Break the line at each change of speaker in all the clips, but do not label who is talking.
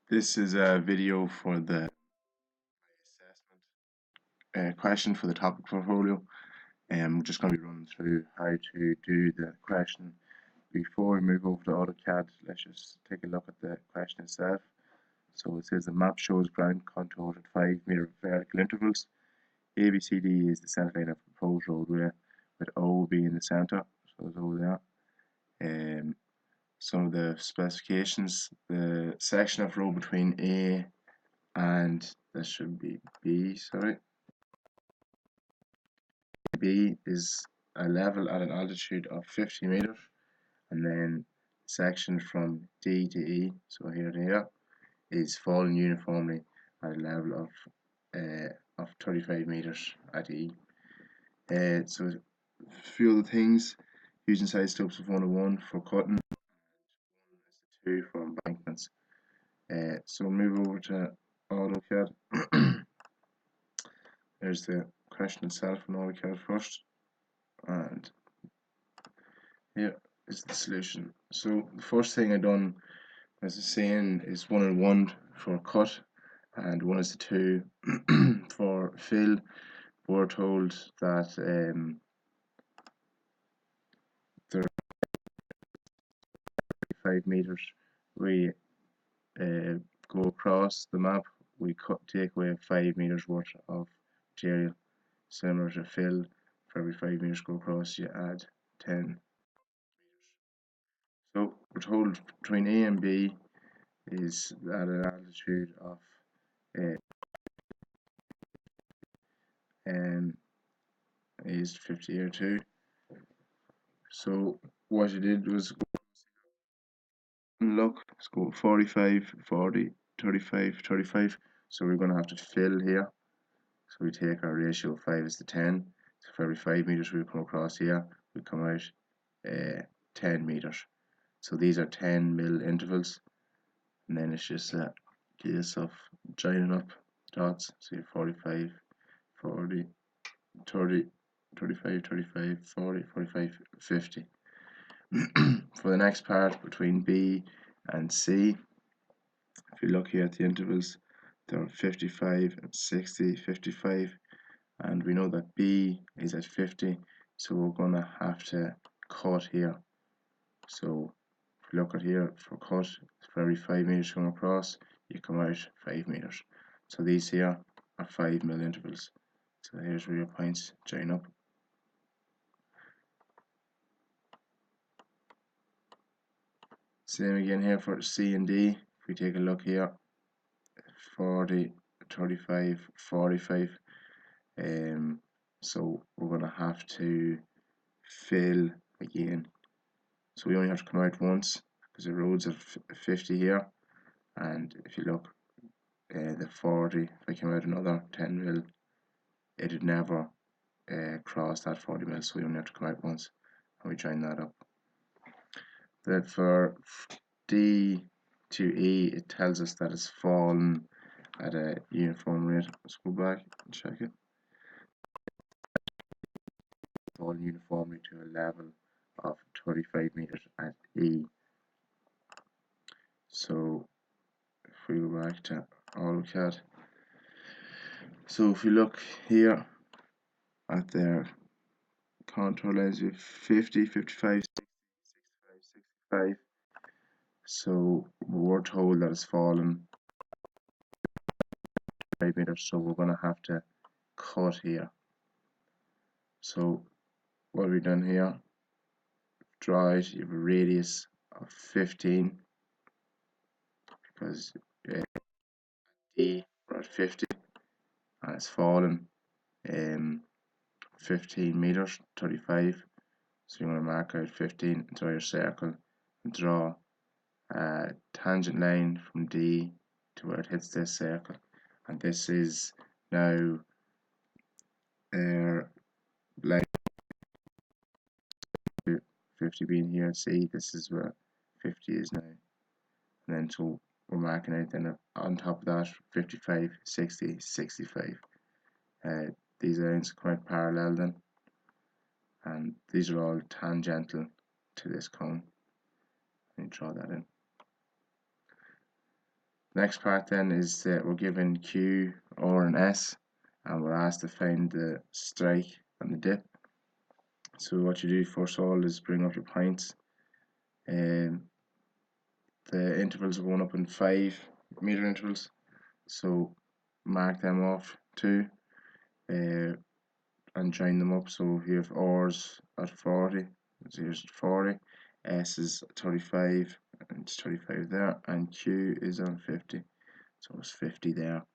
This is a video for the assessment question for the topic portfolio. We're just going to be running through how to do the question. Before we move over to AutoCAD, let's just take a look at the question itself. So it says the map shows ground contoured at 5 meter vertical intervals. ABCD is the centre line of the proposed roadway, with O being the centre. So it's over there. Some of the specifications: the section of road between A and that should be B, sorry. B is a level at an altitude of 50 meters, and then section from D to E, so here to here, is falling uniformly at a level of 35 meters at E. So a few other things: using side slopes of 1 to 1 for cutting, 2 for embankments. So we'll move over to AutoCAD. There's the question itself in AutoCAD first, and here is the solution. So the first thing I done, as I was saying, is 1 and 1 for cut, and 1 is to 2 for fill. We're told that there are 5 meters. We go across the map, we take away 5 meters worth of material. Similar to fill, for every 5 meters go across, you add 10 meters. So we're told between A and B is at an altitude of is 50 here too. So what you did was look, let's go 45, 40, 35, 35. So we're going to have to fill here. So we take our ratio of 5 is to 10. So for every 5 meters we come across here, we come out 10 meters. So these are 10 mil intervals, and then it's just a case of joining up dots. So you're 45, 40, 30, 35, 35, 40, 45, 50. For the next part between B and C, if you look here at the intervals, they're 55 and 60, 55, and we know that B is at 50, so we're going to have to cut here. So if you look at here, for cut, for every 5 meters going across, you come out 5 meters. So these here are 5 mil intervals. So here's where your points join up. Same again here for C and D. If we take a look here, 40, 35, 45. So we're going to have to fill again. So we only have to come out once because the roads are 50 here. And if you look, the 40, if I came out another 10 mil, it would never cross that 40 mil. So we only have to come out once, and we join that up. Then for D to E, it tells us that it's fallen at a uniform rate. Let's go back and check it. Fallen uniformly to a level of 35 meters at E. So if we go back to AutoCAD, so if you look here at their contour lines, we have 50, 55, 60, 65, 65. So we're told that it's fallen 5 meters, so we're going to have to cut here. So what we've done here, draw it, you have a radius of 15, because D we're at 50 and it's fallen 15 meters, 35. So you want to mark out 15, draw your circle, and draw a tangent line from D to where it hits this circle. And this is now line 50 being here. See, this is where 50 is now. And then so we're marking out then on top of that 55, 60, 65. These lines come out parallel then, and these are all tangential to this cone. And you draw that in. The next part then is that we're given Q, R and S, and we're asked to find the strike and the dip. So what you do first of all is bring up your points. The intervals are going up in 5 meter intervals, so mark them off too, and join them up. So you have R's at 40, so here's 40, S is 35, and it's 35 there, and Q is on 50, so it's 50 there.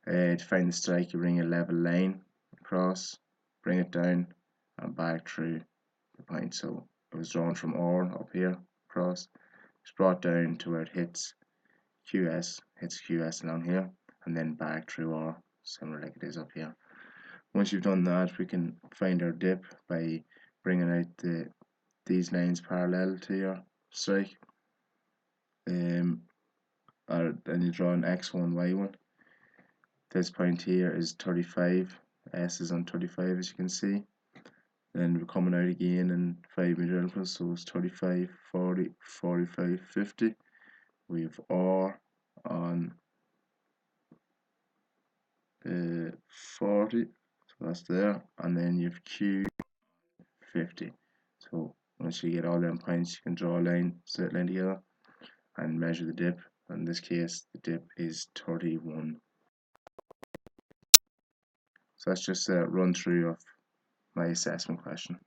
To find the strike, you bring a level line across, bring it down, and back through the point. So it was drawn from R up here across, it's brought down to where it hits QS along here, and then back through R, similar like it is up here. Once you've done that, we can find our dip by bringing out these lines parallel to your strike. Then you draw an X1, Y1. This point here is 35, S is on 35 as you can see. Then we're coming out again in 5 meter intervals, so it's 35, 40, 45, 50. We have R on 40, so that's there, and then you have Q 50. So once you get all them points, you can draw a line, straight line together, and measure the dip. In this case, the dip is 31. So that's just a run through of my assessment question.